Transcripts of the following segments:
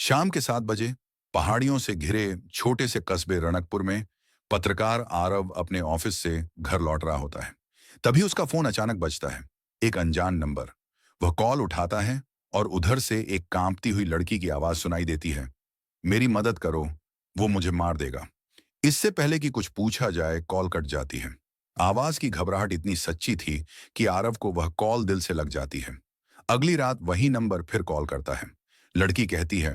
शाम के 7 बजे पहाड़ियों से घिरे छोटे से कस्बे रणकपुर में पत्रकार आरव अपने ऑफिस से घर लौट रहा होता है। तभी उसका फोन अचानक बजता है। एक अनजान नंबर। वह कॉल उठाता है और उधर से एक कांपती हुई लड़की की आवाज सुनाई देती है। मेरी मदद करो, वो मुझे मार देगा। इससे पहले कि कुछ पूछा जाए कॉल कट जाती है। आवाज की घबराहट इतनी सच्ची थी कि आरव को वह कॉल दिल से लग जाती है। अगली रात वही नंबर फिर कॉल करता है। लड़की कहती है,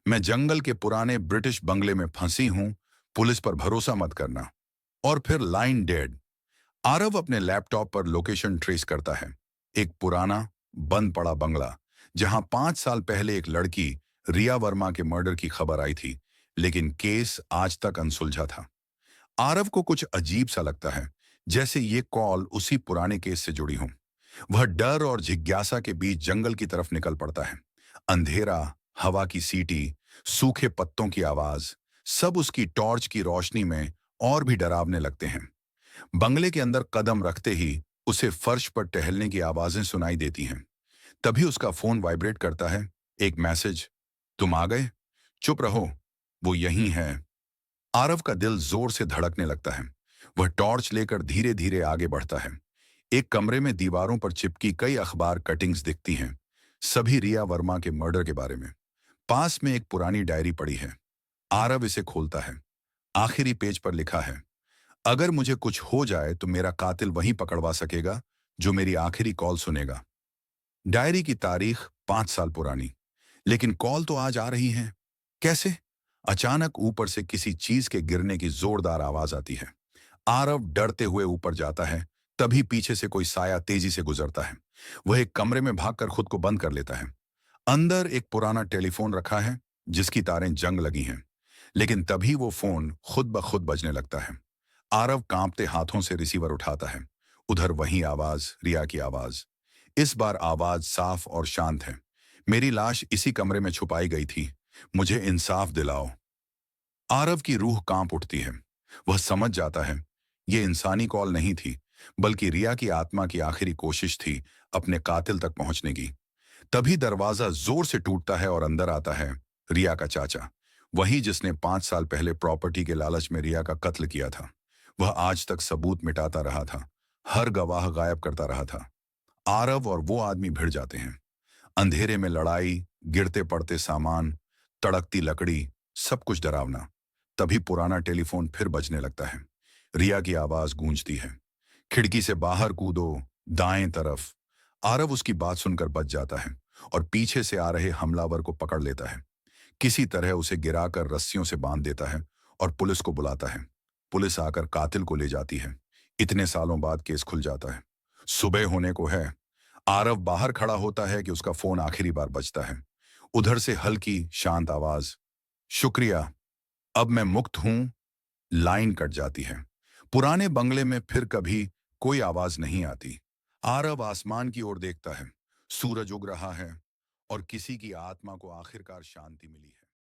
मैं जंगल के पुराने ब्रिटिश बंगले में फंसी हूं, पुलिस पर भरोसा मत करना। और फिर लाइन डेड। आरव अपने लैपटॉप पर लोकेशन ट्रेस करता है। एक पुराना बंद पड़ा बंगला, जहां 5 साल पहले एक लड़की रिया वर्मा के मर्डर की खबर आई थी, लेकिन केस आज तक अनसुलझा था। आरव को कुछ अजीब सा लगता है, जैसे ये कॉल उसी पुराने केस से जुड़ी हो। वह डर और जिज्ञासा के बीच जंगल की तरफ निकल पड़ता है। अंधेरा, हवा की सीटी, सूखे पत्तों की आवाज, सब उसकी टॉर्च की रोशनी में और भी डरावने लगते हैं। बंगले के अंदर कदम रखते ही उसे फर्श पर टहलने की आवाजें सुनाई देती हैं। तभी उसका फोन वाइब्रेट करता है। एक मैसेज, तुम आ गए, चुप रहो, वो यहीं है। आरव का दिल जोर से धड़कने लगता है। वह टॉर्च लेकर धीरे धीरे आगे बढ़ता है। एक कमरे में दीवारों पर चिपकी कई अखबार कटिंग्स दिखती हैं, सभी रिया वर्मा के मर्डर के बारे में। पास में एक पुरानी डायरी पड़ी है। आरव इसे खोलता है। आखिरी पेज पर लिखा है, अगर मुझे कुछ हो जाए तो मेरा कातिल वहीं पकड़वा सकेगा जो मेरी आखिरी कॉल सुनेगा। डायरी की तारीख 5 साल पुरानी, लेकिन कॉल तो आज आ रही है। कैसे? अचानक ऊपर से किसी चीज के गिरने की जोरदार आवाज आती है। आरव डरते हुए ऊपर जाता है। तभी पीछे से कोई साया तेजी से गुजरता है। वह एक कमरे में भागकर खुद को बंद कर लेता है। अंदर एक पुराना टेलीफोन रखा है, जिसकी तारें जंग लगी हैं। लेकिन तभी वो फोन खुद ब खुद बजने लगता है। आरव कांपते हाथों से रिसीवर उठाता है। उधर वही आवाज, रिया की आवाज। इस बार आवाज साफ और शांत है। मेरी लाश इसी कमरे में छुपाई गई थी, मुझे इंसाफ दिलाओ। आरव की रूह कांप उठती है। वह समझ जाता है, ये इंसानी कॉल नहीं थी, बल्कि रिया की आत्मा की आखिरी कोशिश थी अपने कातिल तक पहुंचने की। तभी दरवाजा जोर से टूटता है और अंदर आता है रिया का चाचा, वही जिसने 5 साल पहले प्रॉपर्टी के लालच में रिया का कत्ल किया था। वह आज तक सबूत मिटाता रहा था, हर गवाह गायब करता रहा था। आरव और वो आदमी भिड़ जाते हैं। अंधेरे में लड़ाई, गिरते पड़ते सामान, तड़कती लकड़ी, सब कुछ डरावना। तभी पुराना टेलीफोन फिर बजने लगता है। रिया की आवाज गूंजती है, खिड़की से बाहर कूदो, दाएं तरफ। आरव उसकी बात सुनकर बच जाता है और पीछे से आ रहे हमलावर को पकड़ लेता है। किसी तरह उसे गिराकर रस्सियों से बांध देता है और पुलिस को बुलाता है। पुलिस आकर कातिल को ले जाती है। इतने सालों बाद केस खुल जाता है। सुबह होने को है। आरव बाहर खड़ा होता है कि उसका फोन आखिरी बार बजता है। उधर से हल्की शांत आवाज, शुक्रिया, अब मैं मुक्त हूं। लाइन कट जाती है। पुराने बंगले में फिर कभी कोई आवाज नहीं आती। आरव आसमान की ओर देखता है। सूरज उग रहा है और किसी की आत्मा को आखिरकार शांति मिली है।